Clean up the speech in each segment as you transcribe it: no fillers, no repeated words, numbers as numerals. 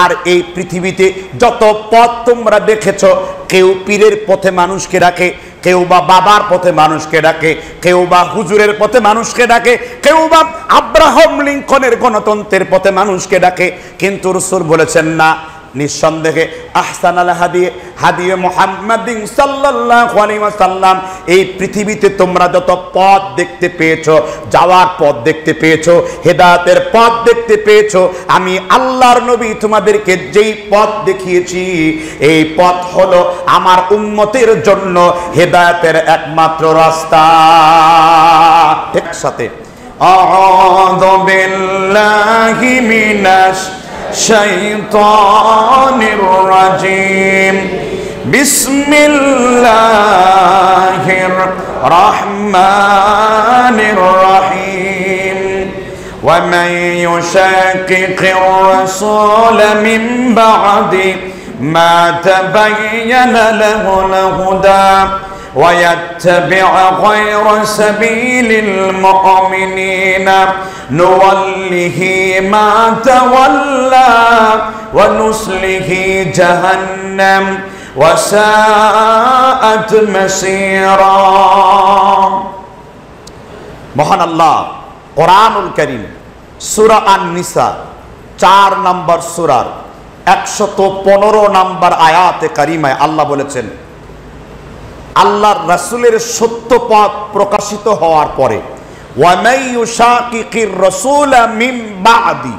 আর এই পৃথিবীতে যত পথ তোমরা দেখেছো, কেউ পীরের পথে মানুষকে ডাকে, কেউ বা বাবার পথে মানুষকে ডাকে, কেউ বা হুজুরের পথে মানুষকে ডাকে, কেউ বা আব্রাহাম লিঙ্কনের গণতন্ত্রের পথে মানুষকে ডাকে। কিন্তু রাসূল বলেছেন না, নিঃসন্দেহে আহসানাল হাদিয়ে মুহাম্মাদিন সাল্লাল্লাহু আলাইহি ওয়াসাল্লাম, এই পৃথিবীতে তোমরা যত পথ দেখতে পেয়েছো, যাওয়ার পথ দেখতে পেয়েছো, হেদায়েতের পথ দেখতে পেয়েছো, আমি আল্লাহর নবী তোমাদেরকে যেই পথ দেখিয়েছি, এই পথ হলো আমার উম্মতের জন্য হেদায়েতের একমাত্র রাস্তা। একসাথে আউযু বিল্লাহি মিনাশ শাইতানির রাজিম, বিসমিল্লাহির রহমানির রহিম। ওয়া মান ইউশাকিকির রাসূল মিন বা'দি মা তাবায়্যানা লাহুল হুদা ওয়া ইয়াত্তাবি' গায়রা সাবিলিল মুমিনিনা নুওয়াল্লিহি মা তাওয়াল্লা ওয়া নুসলিহি জাহান্নাম ওয়া সাআত মাসীরা। মহান আল্লাহ কোরআনুল কারীম সূরা আন-নিসা 4 নম্বর সূরার 115 নম্বর আয়াতে কারিমায় আল্লাহ বলেছেন, আল্লাহর রাসূলের সত্য পথ প্রকাশিত হওয়ার পরে, ওয়া মান ইউশাকিকির রাসূলা মিন বা'দি,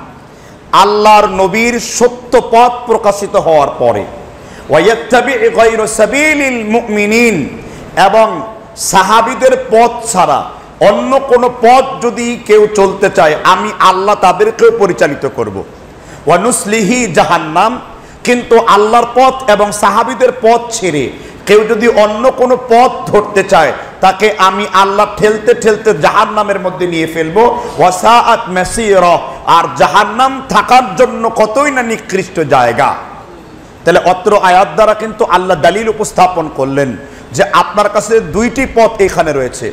আল্লাহর নবীর সত্য পথ প্রকাশিত হওয়ার পরে, ওয়া ইয়াত্তাবি' গায়রা সাবিলিল মুমিনিন, এবং সাহাবীদের পথ ছাড়া অন্য কোন পথ যদি কেউ চলতে চায়, আমি আল্লাহ তাদেরকেও পরিচালিত করব। ওয়া নুসলিহি জাহান্নাম, কিন্তু আল্লাহর পথ এবং সাহাবীদের পথ ছেড়ে কেউ যদি অন্য কোনো পথ ধরতে চায়, তাকে আমি আল্লাহ ঠেলতে ঠেলতে জাহান্নামের মধ্যে নিয়ে ফেলবো। ওয়া সাআত মাসীরা, আর জাহান্নাম থাকার জন্য কতই না নিকৃষ্ট জায়গা। তাহলে অত্র আয়াত দ্বারা কিন্তু আল্লাহ দলিল উপস্থাপন করলেন যে আপনার কাছে দুইটি পথ এখানে রয়েছে,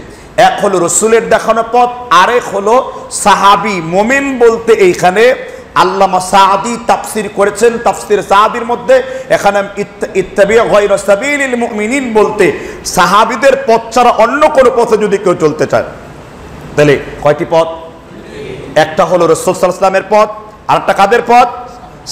এক হলো রাসূলের দেখানো পথ, আরেক হলো সাহাবী মুমিন বলতে এইখানে আল্লামা সাদি তাফসীর করেছেন, তাফসীর সাদির মধ্যে এখানে ইত্তাবি' গায়রা সাবিলিল মুমিনিন বলতে সাহাবীদের পথ ছাড়া অন্য কোনো পথে যদি কেউ চলতে চায়, তাহলে কয়টি পথ? একটা হলো রাসূল সাল্লাল্লাহু আলাইহি ওয়াসাল্লামের পথ, আরেকটা কাদের পথ?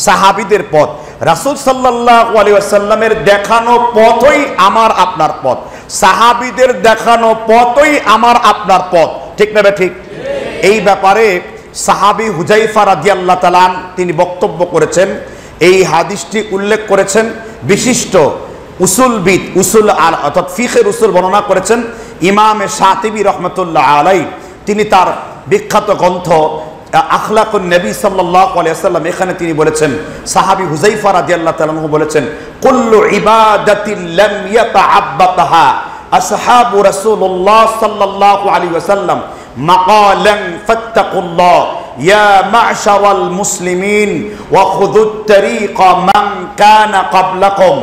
সাহাবীদের পথ। রাসূল সাল্লাল্লাহু আলাইহি ওয়াসাল্লামের দেখানো পথই আমার আপনার পথ, সাহাবীদের দেখানো পথই আমার আপনার পথ, ঠিক না? ঠিক। এই ব্যাপারে সাহাবী হুযায়ফা রাদিয়াল্লাহু তাআলা তিনি বক্তব্য করেছেন, এই হাদিসটি উল্লেখ করেছেন বিশিষ্ট উসুলবিদ, উসুল অর্থাৎ ফিকহের উসুল বর্ণনা করেছেন ইমামে শাতিবী রাহমাতুল্লাহ আলাইহি। তিনি তার বিখ্যাত গ্রন্থ আখলাকুন নবী সাল্লাল্লাহু আলাইহি ওয়াসাল্লাম এখানে তিনি বলেছেন, সাহাবী হুযায়ফা রাদিয়াল্লাহু তাআলা বলেছেন, কুল্লু ইবাদাতিন লাম ইয়াতাআব্বাতাহা আসহাবু রাসূলুল্লাহ সাল্লাল্লাহু আলাইহি ওয়াসাল্লাম মাকালান ফাত্তাকুল্লাহ ইয়া মা'শারাল মুসলিমিন ওয়া খুযুত তারিকা মান কানা ক্বাবলাকুম।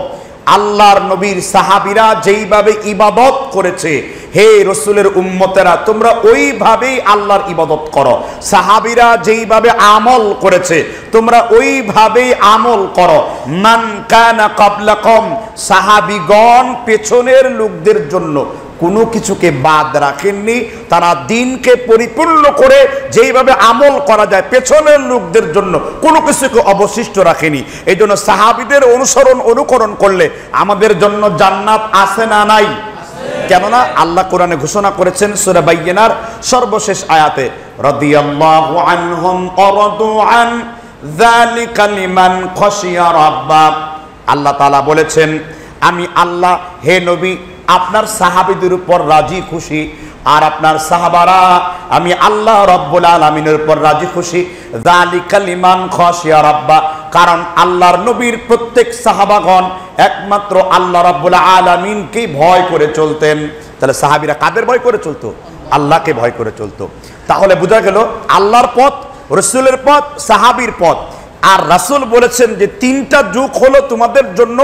আল্লাহর নবীর সাহাবীরা যেইভাবে ইবাদত করেছে, হে রাসূলের উম্মতেরা তোমরা ওইভাবেই আল্লাহর ইবাদত করো। সাহাবীরা যেইভাবে আমল করেছে তোমরা ওইভাবেই আমল করো। মান কানা ক্বাবলাকুম, সাহাবীগণ পেছনের লোকদের জন্য কোনো কিছুকে বাদ রাখেননি, তারা দিনকে পরিপূর্ণ করে যেইভাবে আমল করা যায় পেছনের লোকদের জন্য কোনো কিছুকে অবশিষ্ট রাখেনি। এই জন্য সাহাবীদের অনুকরণ করলে আমাদের জন্য জান্নাত আছে না নাই? কেননা আল্লাহ কোরআনে ঘোষণা করেছেন সূরা বাইয়িনার সর্বশেষ আয়াতে, রাদিয়াল্লাহু আনহুম ওয়া রাদু আন যালিকা লিমান খাশিয়া রাব্বা। আল্লাহ তাআলা বলেছেন, আমি আল্লাহ হে নবী আপনার সাহাবীদের উপর রাজি খুশি, আর আপনার সাহাবারা আমি আল্লাহ রাব্বুল আলামিনের উপর রাজি খুশি। যালিকা লিমান খাশিয়া রাব্বা, কারণ আল্লাহর নবীর প্রত্যেক সাহাবাগণ একমাত্র আল্লাহ রাব্বুল আলামিনকে ভয় করে চলতেন। তাহলে সাহাবীরা কাদের ভয় করে চলতো? আল্লাহকে ভয় করে চলতো। তাহলে বোঝা গেল আল্লাহর পথ, রাসূলের পথ, সাহাবীর পথ। আর রাসূল বলেছেন যে তিনটা যুগ হলো তোমাদের জন্য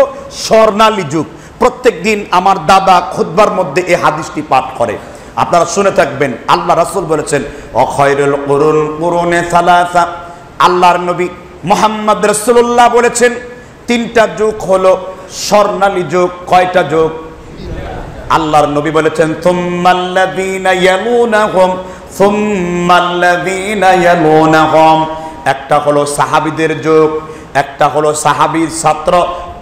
স্বর্ণালী যুগ। প্রত্যেক দিন আমার দাদা খুতবার মধ্যে এই হাদিসটি পাঠ করে, আপনারা শুনে থাকবেন। আল্লাহ রাসূল বলেছেন, অখায়রুল কুরুন কুরুনে সালাসা, আল্লাহর নবী মুহাম্মদ রাসূলুল্লাহ বলেছেন তিনটা যুগ হলো স্বর্ণালী যুগ। কয়টা যুগ? আল্লাহর নবী বলেছেন সুম্মাল্লাযীনা ইয়ালুনাহুম সুম্মাল্লাযীনা ইয়ালুনাহুম। একটা হলো সাহাবীদের যুগ, একটা হলো সাহাবীর ছাত্র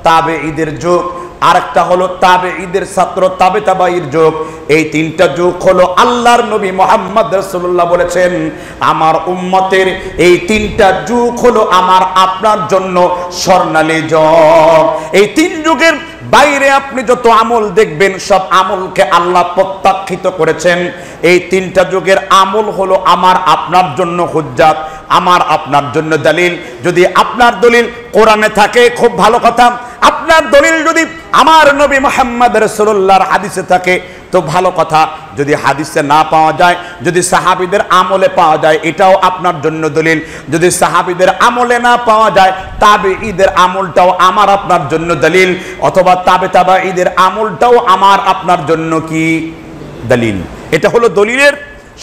তাবেঈদের যুগ, আরেকটা হলো তাবেঈদের ছাত্র তাবে তাবাঈর যুগ। এই তিনটা যুগ হলো আল্লাহর নবী মুহাম্মদ রাসূলুল্লাহ বলেছেন আমার উম্মতের এই তিনটা যুগ হলো আমার আপনার জন্য স্বর্ণালী যুগ। এই তিন যুগের বাইরে আপনি যত আমল দেখবেন সব আমলকে আল্লাহ প্রত্যাখ্যাত করেছেন। এই তিনটা যুগের আমল হলো আমার আপনার জন্য হুজ্জাত, আমার আপনার জন্য দলিল। যদি আপনার দলিল কোরআনে থাকে খুব ভালো কথা, আপনার দলিল যদি আমার নবী মুহাম্মদ রাসূলুল্লাহর হাদিসে থাকে তো ভালো কথা। যদি হাদিসে না পাওয়া যায়, যদি সাহাবীদের আমলে পাওয়া যায় এটাও আপনার জন্য দলিল। যদি সাহাবীদের আমলে না পাওয়া যায় তাবেঈদের আমলটাও আমার আপনার জন্য দলিল, অথবা তাবেঈদের আমলটাও আমার আপনার জন্য কি দলিল। এটা হলো দলিলের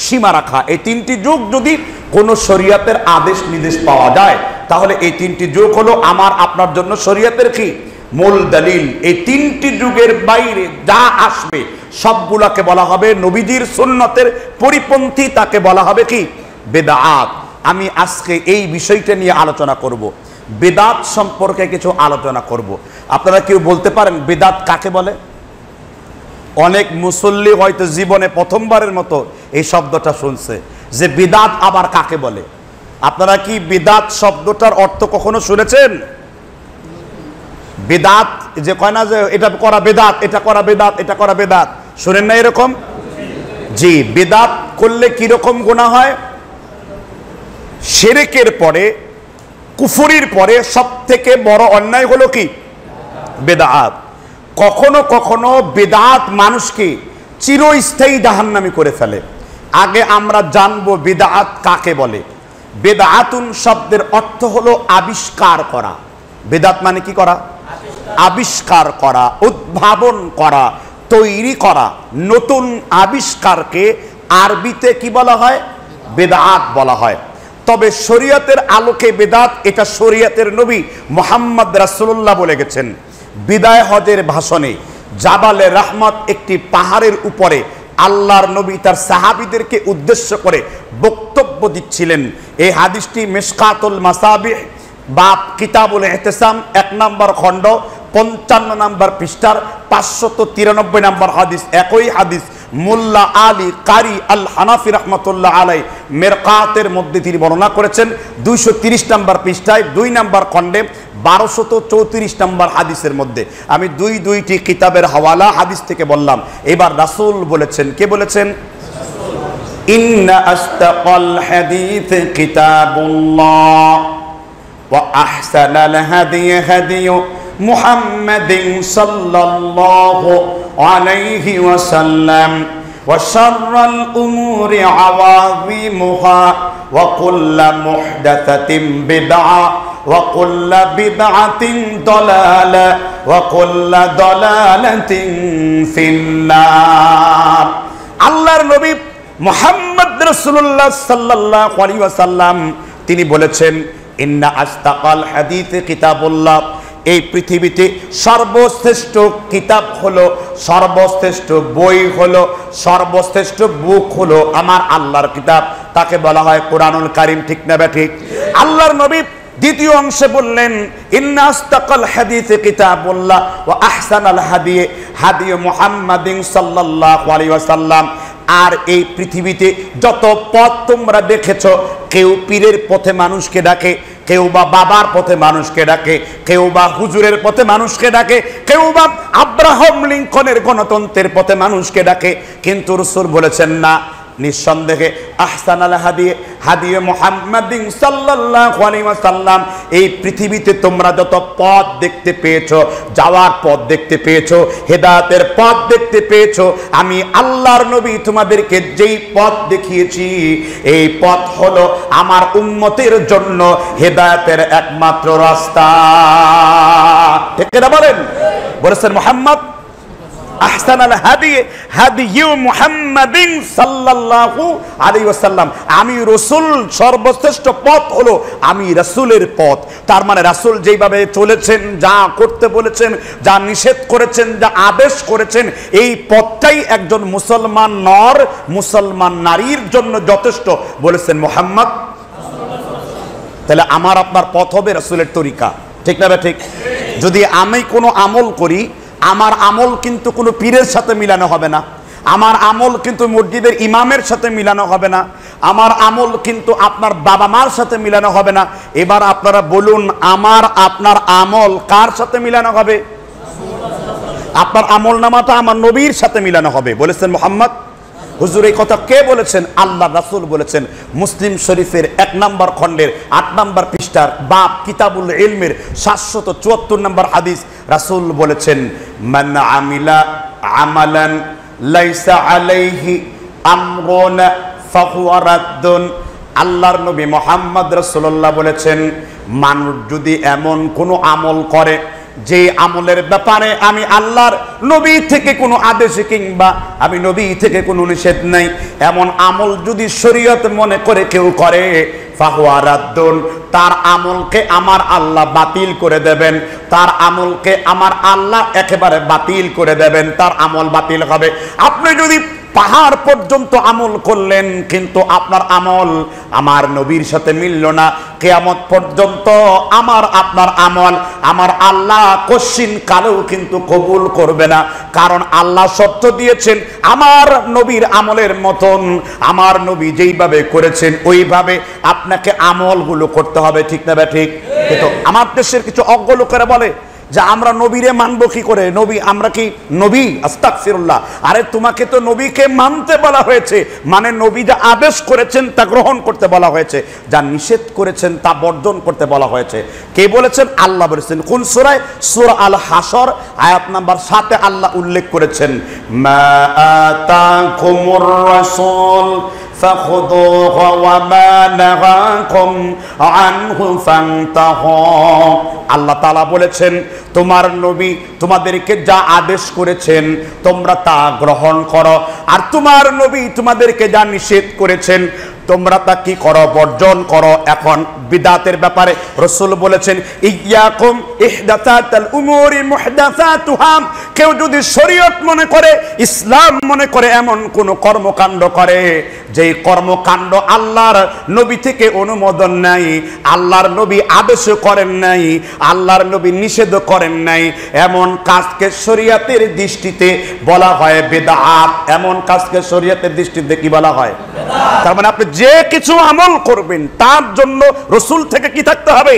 সীমা রাখা। এই তিনটি যুগ যদি কোন শরীয়তের আদেশ নির্দেশ পাওয়া যায় তাহলে এই তিনটি যুগ হলো আমার আপনার জন্য শরীয়তের কি মূল দলিল। এই তিনটি যুগের বাইরে যা আসবে সবগুলাকে বলা হবে নবীজির সুন্নতের পরিপন্থী, তাকে বলা হবে কি বেদাত। আমি আজকে এই বিষয়টা নিয়ে আলোচনা করব, বেদাত সম্পর্কে কিছু আলোচনা করব। আপনারা কেউ বলতে পারেন বেদাত কাকে বলে? অনেক মুসল্লি হয়তো জীবনে প্রথমবারের মতো এই শব্দটা শুনছে যে বিদাত আবার কাকে বলে। আপনারা কি বিদাত শব্দটার অর্থ কখনো শুনেছেন? বিদাত যে কয় না যে এটা করা বেদাত, এটা করা বেদাত, এটা করা বেদাত, শুনেন না এরকম? জি, বিদাত করলে কি রকম গুনাহ হয়? শিরকের পরে কুফরির পরে সবথেকে বড় অন্যায় হলো কি বেদাত। কখনো কখনো বেদাত মানুষকে চিরস্থায়ী জাহান্নামী করে ফেলে। আগে আমরা জানবো বেদাত কাকে বলে। বেদাতুন শব্দের অর্থ হলো আবিষ্কার করা। বেদাত মানে কি করা? আবিষ্কার করা, উদ্ভাবন করা, তৈরি করা। নতুন আবিষ্কারকে আরবিতে কি বলা হয়? বেদাত বলা হয়। তবে শরীয়তের আলোকে বেদাত এটা শরীয়তের নবী মুহাম্মদ রাসূলুল্লাহ বলে গেছেন। বিদায় হজের ভাষণে জাবালে রহমত একটি পাহাড়ের উপরে আল্লাহর নবী তার সাহাবীদেরকে উদ্দেশ্য করে বক্তব্য দিচ্ছিলেন। এই হাদিসটি মিশকাতুল মাসাবিহ বা কিতাবুল ইহতিসাম 1 নম্বর খণ্ড 55 নম্বর পৃষ্ঠার 593 নম্বর হাদিস। একই হাদিস মোল্লা আলী কারি আল হানাফি রহমতুল্লাহ আলাই মেরকাতের মধ্যে তিনি বর্ণনা করেছেন 230 নম্বর পৃষ্ঠায় 2 নম্বর খণ্ডে 1234 নম্বর হাদিসের মধ্যে। আমি দুইটি কিতাবের হাওয়ালা হাদিস থেকে বললাম। এবার রাসূল বলেছেন, কে বলেছেন? ইন্না আস্তাকাল হাদিস কিতাবুল্লাহ ওয়া আহসানাল হাদি হাদিয়ু মুহাম্মাদিন সাল্লাল্লাহু আলাইহি ওয়াসাল্লাম ওয়া শাররাল উমুরি আওয়াযিমুহা ওয়া কুল্লু মুহদাসাতিন বিদআ ওয়া কুল্লু বিদআতিন দালালা ওয়া কুল্লু দালালাতিন ফিন্নার। আল্লাহর নবী মুহাম্মদ রাসূলুল্লাহ সাল্লাল্লাহু আলাইহি ওয়াসাল্লাম তিনি বলেছেন ইন্না আস্তাকাল হাদিস কিতাবুল্লাহ। এই পৃথিবীতে সর্বশ্রেষ্ঠ কিতাব হলো, সর্বশ্রেষ্ঠ বই হলো, সর্বশ্রেষ্ঠ বুক হলো আমার আল্লাহর কিতাব, তাকে বলা হয় কোরআনুল কারীম। ঠিক না ঠিক? আল্লাহর নবী দ্বিতীয় অংশে বললেন ইন্না আস্তাকাল হাদিস কিতাবুল্লাহ ওয়া আহসানাল হাদি হাদি মুহাম্মাদিন সাল্লাল্লাহু আলাইহি ওয়াসাল্লাম। আর এই পৃথিবীতে যত পথ তোমরা দেখেছো, কেউ পীরের পথে মানুষকে ডাকে, কেউ বা বাবার পথে মানুষকে ডাকে, কেউ বা হুজুরের পথে মানুষকে ডাকে, কেউ বা আব্রাহাম লিঙ্কনের গণতন্ত্রের পথে মানুষকে ডাকে। কিন্তু রাসূল বলেছেন না, নিঃসন্দেহে আহসানাল হাদি হাদি মুহাম্মাদিন সাল্লাল্লাহু আলাইহি ওয়াসাল্লাম। এই পৃথিবীতে তোমরা যত পথ দেখতে পেয়েছো, যাওয়ার পথ দেখতে পেয়েছো, হেদায়েতের পথ দেখতে পেয়েছো, আমি আল্লাহর নবী তোমাদেরকে যেই পথ দেখিয়েছি এই পথ হলো আমার উম্মতের জন্য হেদায়েতের একমাত্র রাস্তা। ঠিক না বলেন? বলেছেন মুহাম্মদ আহসানাল হাদি হাদিয়ু মুহাম্মাদিন সাল্লাল্লাহু আলাইহি ওয়াসাল্লাম। আমি রাসূল, সর্বশ্রেষ্ঠ পথ হলো আমি রাসূলের পথ। তার মানে রাসূল যেইভাবে চলেছেন, যা করতে বলেছেন, যা নিষেধ করেছেন, যা আদেশ করেছেন, এই পথটাই একজন মুসলমান নর, মুসলমান নারীর জন্য যথেষ্ট বলেছেন মুহাম্মদ। তাহলে আমার আপনার পথ হবে রাসূলের তরিকা, ঠিক না? ঠিক। যদি আমি কোনো আমল করি, আমার আমল কিন্তু কোনো পীরের সাথে মিলানো হবে না, আমার আমল কিন্তু মসজিদের ইমামের সাথে মিলানো হবে না, আমার আমল কিন্তু আপনার বাবা মার সাথে মিলানো হবে না। এবার আপনারা বলুন, আমার আপনার আমল কার সাথে মিলানো হবে? আপনার আমল নামাটা আমার নবীর সাথে মিলানো হবে, বলেছেন মুহাম্মদ। হুজুর এই কথা কে বলেছেন? আল্লাহ রাসূল বলেছেন। মুসলিম শরীফের 1 নম্বর খণ্ডের 8 নম্বর পৃষ্ঠার বাব কিতাবুল ইলমের 774 নম্বর হাদিস রাসূল বলেছেন, মান আমিলা আমালান লাইসা আলাইহি আমরুনা ফাহুয়া রাদ্দুন। আল্লাহর নবী মুহাম্মদ রাসূলুল্লাহ বলেছেন, মানুষ যদি এমন কোনো আমল করে যে আমলের ব্যাপারে আমি আল্লাহর নবী থেকে কোনো আদেশ কিংবা আমি নবী থেকে কোনো নিষেধ নাই, এমন আমল যদি শরীয়ত মনে করে কেউ করে, ফাহুয়া রাদ্দুন, তার আমলকে আমার আল্লাহ বাতিল করে দেবেন, তার আমলকে আমার আল্লাহ একেবারে বাতিল করে দেবেন, তার আমল বাতিল হবে। আপনি যদি পাহাড় পর্যন্ত আমল করলেন কিন্তু আপনার আমল আমার নবীর সাথে মিলল না, কিয়ামত পর্যন্ত আমার আপনার আমল আমার আল্লাহ কশিন কালেও কিন্তু কবুল করবে না। কারণ আল্লাহ শর্ত দিয়েছেন, আমার নবীর আমলের মতন আমার নবী যেইভাবে করেছেন ওইভাবে আপনাকে আমলগুলো করতে হবে, ঠিক না? ঠিক। কিন্তু আমার দেশের কিছু অজ্ঞ লোকেরা বলে যে আমরা নবীরে মানবো কি করে? নবী, আমরা কি নবী? আস্তাগফিরুল্লাহ। আরে তোমাকে তো নবীকে মানতে বলা হয়েছে, মানে নবী যা আদেশ করেছেন তা গ্রহণ করতে বলা হয়েছে, যা নিষেধ করেছেন তা বর্জন করতে বলা হয়েছে। কে বলেছেন? আল্লাহ বলেছেন। কোন সূরায়? সূরা আল হাসর আয়াত নাম্বার 7-এ আল্লাহ উল্লেখ করেছেন, মা আতাকুমুর রাসূল ফাখুযুহু ওয়া মা নাহাকুম আনহু ফান্তাহু। আল্লাহ তাআলা বলেছেন, তোমার নবী তোমাদেরকে যা আদেশ করেছেন তোমরা তা গ্রহণ করো, আর তোমার নবী তোমাদেরকে যা নিষেধ করেছেন তোমরা তা কি করো? বর্জন করো। এখন বিদাতের ব্যাপারে রাসূল বলেছেন, ইয়াকুম ইহদাসাতাল উমুরি মুহদাসাতুহা। কেউ যদি শরীয়ত মনে করে, ইসলাম মনে করে এমন কোন কর্মকাণ্ড করে যেই কর্মকাণ্ড আল্লাহর নবী থেকে অনুমোদন নাই, আল্লাহর নবী আদেশ করেন নাই, আল্লাহর নবী নিষেধ করেন নাই, এমন কাজকে শরীয়তের দৃষ্টিতে বলা হয় বিদআত। এমন কাজকে শরীয়তের দৃষ্টিতে কি বলা হয়? তার মানে আপনি যে কিছু আমল করবেন তার জন্য রাসূল থেকে কি থাকতে হবে?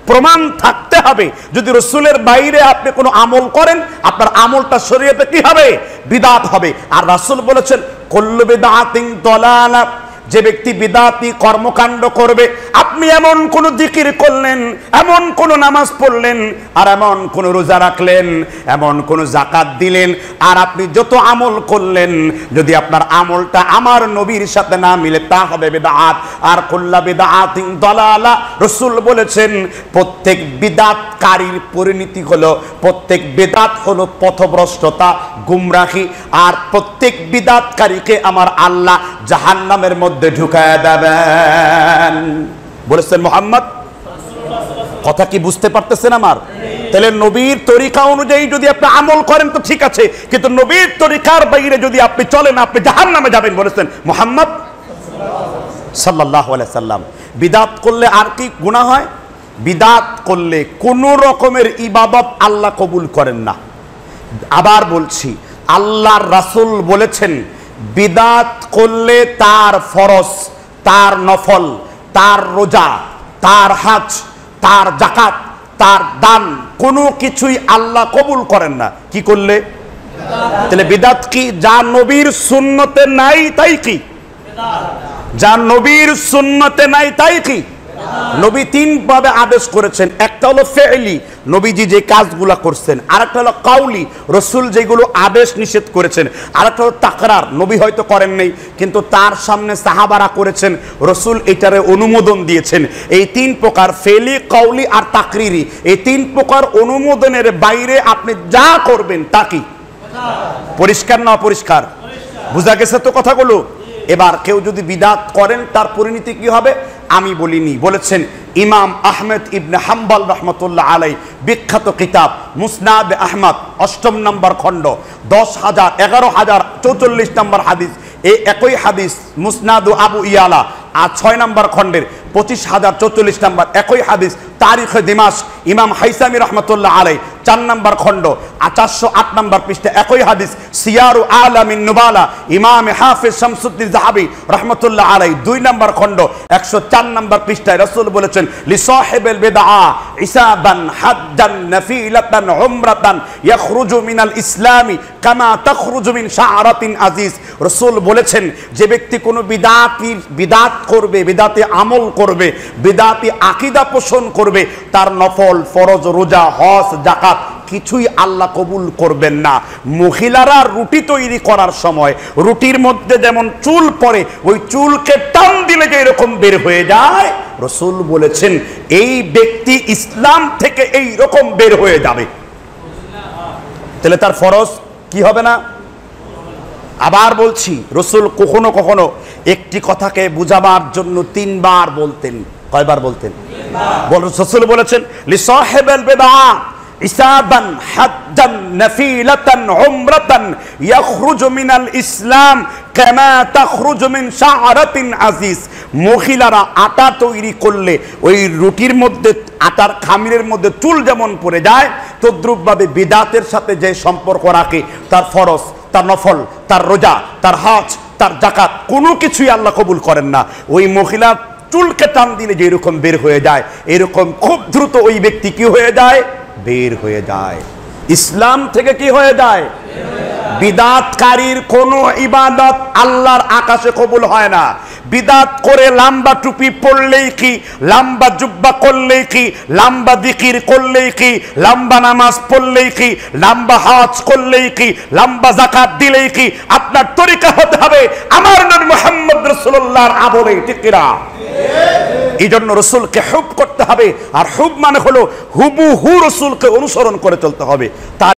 প্রমাণ থাকতে হবে। যদি রাসূলের বাইরে আপনি কোনো আমল করেন আপনার আমলটা শরীয়তে কি হবে? বিদআত হবে। আর রাসূল বলেছেন, কুল্লু বিদআতিন দালালা। যে ব্যক্তি বিদআতি কর্মকাণ্ড করবে, আপনি এমন কোন জিকির করলেন, এমন কোন নামাজ পড়লেন, আর এমন কোন রোজা রাখলেন, এমন কোন যাকাত দিলেন, আর আপনি যত আমল করলেন যদি আপনার আমলটা আমার নবীর সাথে না মিলে তা হবে বিদআত। আর কুল্লু বিদআতিন দালালা, রাসূল বলেছেন প্রত্যেক বিদআতকারীর পরিণতি হলো, প্রত্যেক বিদআত হলো পথভ্রষ্টতা, গুমরাহি, আর প্রত্যেক বিদআতকারীকে আমার আল্লাহ জাহান্নামের মধ্যে ঢুকায় দেবেন, বলেছেন মুহাম্মদ। কথা কি বুঝতে পারতেছেন আমার? তাহলে নবীর তরিকা অনুযায়ী যদি আপনি আমল করেন তো ঠিক আছে, কিন্তু নবীর তরিকার বাইরে যদি আপনি চলেন আপনি জাহান্নামে যাবেন, বলেছেন মুহাম্মদ সাল্লাল্লাহু আলাইহি সাল্লাম। বিদআত করলে আর কি গুনাহ হয়? বিদআত করলে কোন রকমের ইবাদত আল্লাহ কবুল করেন না। আবার বলছি, আল্লাহর রাসূল বলেছেন বিদআত করলে তার ফরজ, তার নফল, তার রোজা, তার হজ, তার যাকাত, তার দান কোনো কিছুই আল্লাহ কবুল করেন না। কি করলে? তাহলে বিদআত কি? যা নবীর সুন্নতে নাই তাই কি? যা নবীর সুন্নতে নাই তাই কি? নবী তিন ভাবে আদেশ করেছেন। একটা হলো ফেইলি, নবীজি যে কাজগুলো করছেন, আরেকটা হলো কাউলি, রাসূল যেগুলো আদেশ নিষেধ করেছেন, আরেকটা হলো তাকরার, নবী হয়তো করেন নাই কিন্তু তার সামনে সাহাবারা করেছেন, রাসূল এটারে অনুমোদন দিয়েছেন। এই তিন প্রকার ফেইলি, কাউলি আর তাকরিরি, এই তিন প্রকার অনুমোদনের বাইরে আপনি যা করবেন তা কি? পরিষ্কার না অপরিষ্কার? বুঝা গেছে তো কথাগুলো? এবার কেউ যদি বিদআত করেন তার পরিণতি কি হবে আমি বলিনি, বলেছেন ইমাম আহমেদ ইবনে হাম্বল রহমতুল্লাহ আলাই, বিখ্যাত কিতাব মুসনাদ আহমদ ৮ম নম্বর খণ্ড ১০,০০০ নম্বর হাদিস, এই একই হাদিস মুসনাদ আবু ইয়ালা আর ৬ নম্বর খণ্ডের ২৫,০৪৪ নম্বর একই হাদিস তারিখে দিমাশক ইমাম হাইসামি রহমতুল্লাহ আলাই ৪ নম্বর খণ্ড ৪০৮ নম্বর পৃষ্ঠা একই হাদিস সিয়ারু আলামিন নুবালা ইমাম হাফিজ শামসুদ্দিন যাহাবী রহমতুল্লাহ আলাই ২ নম্বর খণ্ড ১০৪ নম্বর পৃষ্ঠায় রাসূল বলেছেন লিসাহিবিল বিদআ ইসাবান হাজ্জান নাফিলাতান উমরাতান ইয়াখরুজু মিনাল ইসলামি কামা তাখরুজু মিন শাআরাতিন আজিজ। রাসূল বলেছেন যে ব্যক্তি কোনো বিদআত করবে, বিদআতে আমল করবে, বিদআতি আকীদা পোষণ করবে, তার নফল ফরজ রোজা হজ যাকাত কিছুই আল্লাহ কবুল করবেন না। মহিলারা রুটি তৈরি করার সময় রুটির মধ্যে যেমন চুল পড়ে, ওই চুলকে টান দিলে যে এরকম বের হয়ে যায়, রাসূল বলেছেন এই ব্যক্তি ইসলাম থেকে এই রকম বের হয়ে যাবে। তাহলে তার ফরজ কি হবে না? আবার বলছি, রাসূল কখনো কখনো একটি কথাকে বুঝাবার জন্য ৩ বার বলতেন। কয়বার বলতেন? রাসূল বলেছেন লিসাহিবিল বিদআ ইসাবান হাজ্জান নাফিলাতান উমরাতান ইয়াখরুজু মিনাল ইসলাম কামা তাখরুজু মিন শাআরাতিন আজিজ। মহিলারা আটা তৈরি করলে ওই রুটির মধ্যে আটার খামিরের মধ্যে চুল যেমন পড়ে যায়, তদ্রূপভাবে বিদআতের সাথে যে সম্পর্ক রাখে, তার ফরজ, তার নফল, তার রোজা, তার হজ, তার যাকাত কোনো কিছুই আল্লাহ কবুল করেন না। ওই মহিলা চুলকে টান দিলে যে এরকম বের হয়ে যায়, এরকম খুব দ্রুত ওই ব্যক্তি কি হয়ে যায়? বের হয়ে যায়, ইসলাম থেকে কি হয়ে যায়? বিদআতকারীর কোন ইবাদত আল্লাহর আকাশে কবুল হয় না। বিদআত করে লম্বা টুপি পরলেই কি, লম্বা জুব্বা করলেই কি, লম্বা জিকির করলেই কি, লম্বা নামাজ পড়লেই কি, লম্বা হজ করলেই কি, লম্বা যাকাত দিলেই কি আপনার তরিকা হতে হবে আমার নবী মুহাম্মদ রাসূলুল্লাহর আমলে? ঠিক না? এই জন্য রাসূলকে হুব করতে হবে, আর হুব মানে হলো হুবহু রাসূলকে অনুসরণ করে চলতে হবে।